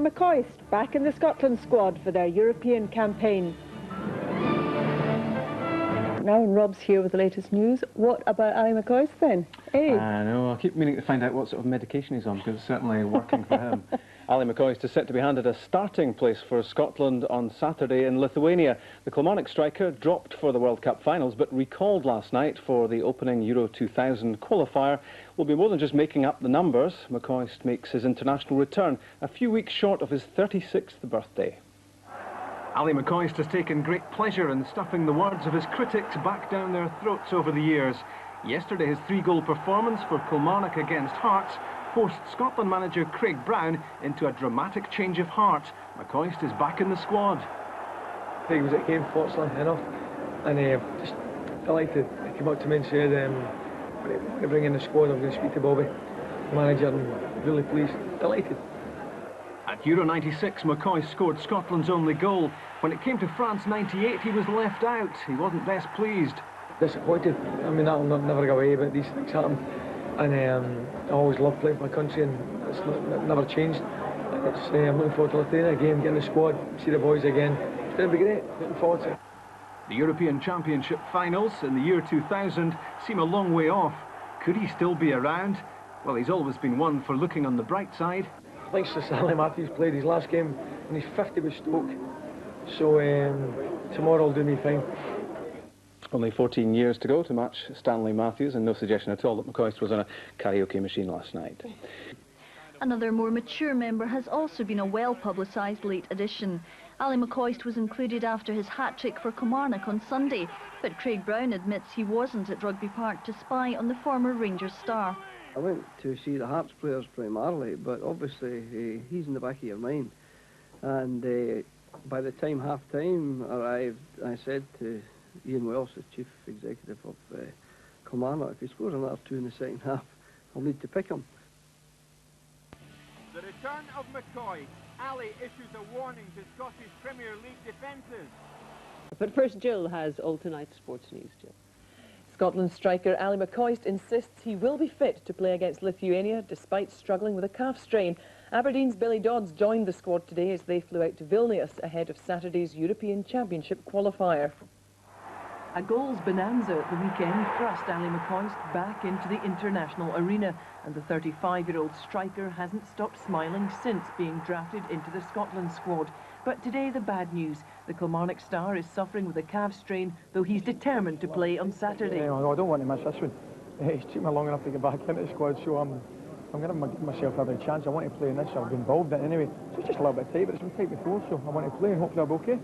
McCoist back in the Scotland squad for their European campaign. Now Rob's here with the latest news. What about Ali McCoist then? Hey. I know, I keep meaning to find out what sort of medication he's on, because it's certainly working for him. Ali McCoist is set to be handed a starting place for Scotland on Saturday in Lithuania. The Kilmarnock striker dropped for the World Cup finals but recalled last night for the opening Euro 2000 qualifier. Will be more than just making up the numbers. McCoist makes his international return a few weeks short of his 36th birthday. Ali McCoist has taken great pleasure in stuffing the words of his critics back down their throats over the years. Yesterday his 3-goal performance for Kilmarnock against Hearts forced Scotland manager Craig Brown into a dramatic change of heart. McCoist is back in the squad. Craig was at the game, fortunately enough, and just delighted. He came up to me and said, when I bring in the squad, I'm going to speak to Bobby, the manager, and really pleased, delighted. At Euro 96, McCoist scored Scotland's only goal. When it came to France 98, he was left out. He wasn't best pleased. Disappointed. I mean, that'll never go away, but these things happen. And I always loved playing for my country, and it's never changed. I'm looking forward to Lithuania again, getting the squad, see the boys again. It's going to be great. Looking forward to it. The European Championship finals in the year 2000 seem a long way off. Could he still be around? Well, he's always been one for looking on the bright side. Thanks to Sally Matthews, played his last game and he's 50 with Stoke, so tomorrow will do me fine. Only 14 years to go to match Stanley Matthews, and no suggestion at all that McCoist was on a karaoke machine last night. Another more mature member has also been a well-publicised late addition. Ali McCoist was included after his hat-trick for Kilmarnock on Sunday, but Craig Brown admits he wasn't at Rugby Park to spy on the former Rangers star. I went to see the Hearts players primarily, but obviously he's in the back of your mind. And by the time half-time arrived, I said to Ian Welsh, the chief executive of Kilmarnock, if he scores another 2 in the second half, I'll need to pick him. The return of McCoist. Ali issues a warning to Scottish Premier League defences. But first, Jill has all tonight's sports news. Jill. Scotland striker Ali McCoist insists he will be fit to play against Lithuania despite struggling with a calf strain. Aberdeen's Billy Dodds joined the squad today as they flew out to Vilnius ahead of Saturday's European Championship qualifier. A goals bonanza at the weekend thrust Ali McCoist back into the international arena, and the 35-year-old striker hasn't stopped smiling since being drafted into the Scotland squad. But today the bad news. The Kilmarnock star is suffering with a calf strain, though he's determined to play on Saturday. I don't want to miss this one. He's taken me long enough to get back into the squad, so I'm going to give myself every chance. I want to play in this, I'll be involved in it anyway. So it's just a little bit tight, but it's been tight before, so I want to play and hopefully I'll be okay.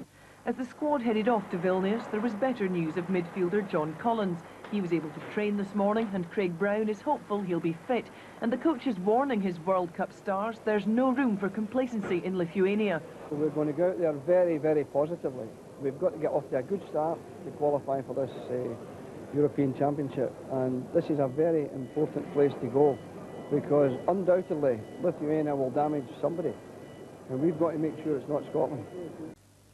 As the squad headed off to Vilnius, there was better news of midfielder John Collins. He was able to train this morning, and Craig Brown is hopeful he'll be fit. And the coach is warning his World Cup stars there's no room for complacency in Lithuania. We're going to go out there very, very positively. We've got to get off to a good start to qualify for this European Championship. And this is a very important place to go, because undoubtedly Lithuania will damage somebody. And we've got to make sure it's not Scotland.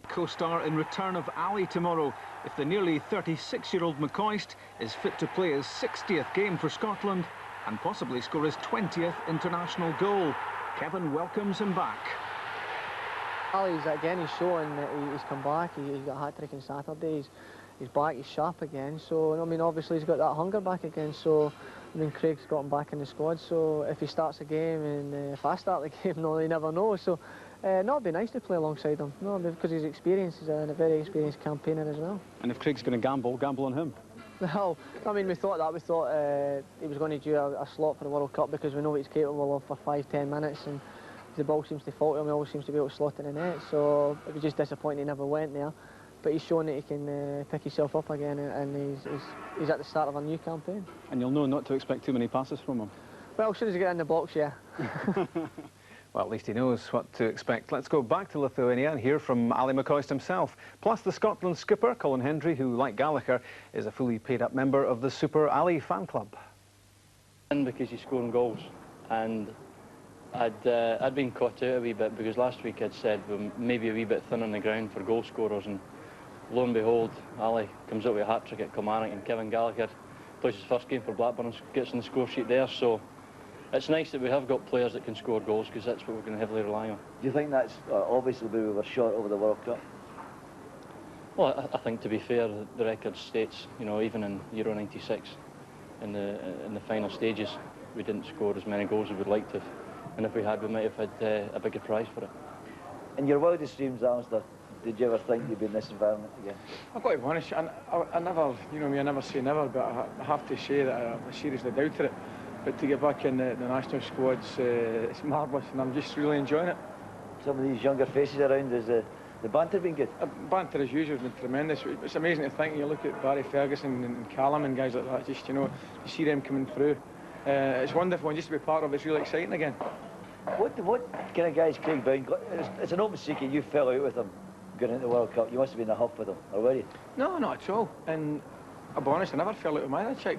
Co-star in return of Ali tomorrow, if the nearly 36-year-old McCoist is fit to play his 60th game for Scotland and possibly score his 20th international goal. Kevin welcomes him back. Ali's again, he's showing that he's come back. He's got a hat-trick on Saturday. He's back, he's sharp again. So, I mean, obviously he's got that hunger back again. So, I mean, Craig's got him back in the squad. So, if he starts a game and if I start the game, no, you never know. So, no, it'd be nice to play alongside him. No, because he's experienced. He's a very experienced campaigner as well. And if Craig's going to gamble on him. Well, I mean, we thought that. We thought he was going to do a slot for the World Cup, because we know what he's capable of for 5-10 minutes, and if the ball seems to falter him, he always seems to be able to slot in the net. So it was just disappointing he never went there. But he's shown that he can pick himself up again, and he's at the start of a new campaign. And you'll know not to expect too many passes from him. Well, as soon as he gets in the box, yeah. Well, at least he knows what to expect. Let's go back to Lithuania and hear from Ali McCoist himself, plus the Scotland skipper, Colin Hendry, who, like Gallagher, is a fully paid-up member of the Super Ali fan club. And because he's scoring goals, and I'd been caught out a wee bit, because last week I'd said we're maybe a wee bit thin on the ground for goal scorers, and lo and behold, Ali comes out with a hat-trick at Kilmarnock, and Kevin Gallagher plays his first game for Blackburn and gets on the score sheet there, so it's nice that we have got players that can score goals, because that's what we're going to heavily rely on. Do you think that's obviously where we were short over the World Cup? Well, I think, to be fair, the record states, you know, even in Euro '96, in the final stages, we didn't score as many goals as we'd like to have. And if we had, we might have had a bigger prize for it. In your wildest dreams, Alistair, did you ever think you'd be in this environment again? I've got to be honest, I never, you know me, I never say never, but I have to say that I seriously doubted it. But to get back in the national squad's it's marvellous, and I'm just really enjoying it. Some of these younger faces around, has the banter been good? Banter as usual has been tremendous. It's amazing to think, you look at Barry Ferguson and Callum and guys like that, just, you know, you see them coming through. It's wonderful, and just to be part of it's really exciting again. What kind of guys Craig Brown got? It's an open secret you fell out with him going into the World Cup. You must have been in a huff with him, or were you? No, not at all. And I'll be honest, I never fell out with my chick.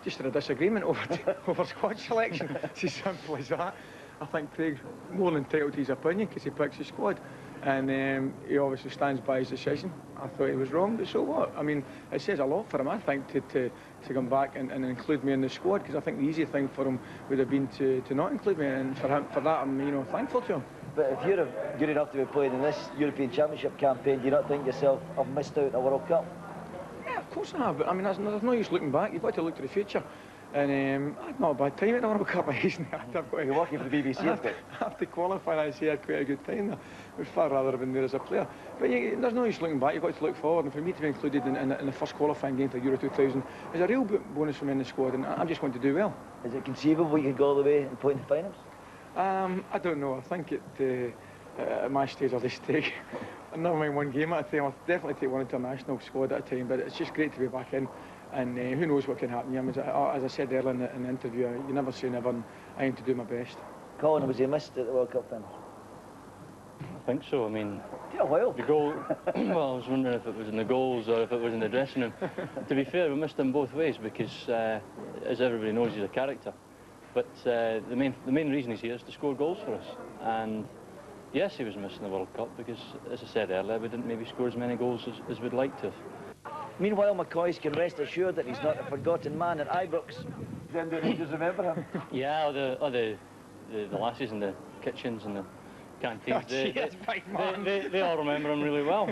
Just had a disagreement over squad selection. It's as simple as that. I think Craig's more than entitled to his opinion because he picks the squad, and he obviously stands by his decision. I thought he was wrong, but so what? I mean, it says a lot for him, I think, to come back and include me in the squad, because I think the easy thing for him would have been to not include me, and for that I'm, you know, thankful to him. But if you're good enough to be playing in this European Championship campaign, do you not think yourself, I've missed out on a World Cup? Yeah, of course I have, but I mean, there's no use looking back. You've got to look to the future. And I had not a bad time at the World Cup, isn't it? You're working for the BBC, I have to qualify, I say I had quite a good time there. I would far rather have been there as a player. But there's no use looking back, you've got to look forward, and for me to be included in the first qualifying game for Euro 2000 is a real bonus for me in the squad, and I'm just going to do well. Is it conceivable you could go all the way and play in the finals? I don't know. I think at my stage I'll just take, never mind one game at a time, I'll definitely take one international squad at a time, but it's just great to be back in. And who knows what can happen. Yeah, as I said earlier in the interview, you never say never, and I aim to do my best. Colin, was he missed at the World Cup final? I think so. I mean, a while. The goal. Well, I was wondering if it was in the goals or if it was in the dressing room. To be fair, we missed him both ways because, as everybody knows, he's a character. But the main reason he's here is to score goals for us. And yes, he was missing the World Cup because, as I said earlier, we didn't maybe score as many goals as we'd like to have. Meanwhile, McCoist can rest assured that he's not a forgotten man at Ibrox. Then the Rangers remember him. Yeah, the lasses in the kitchens and the canteens, they all remember him really well.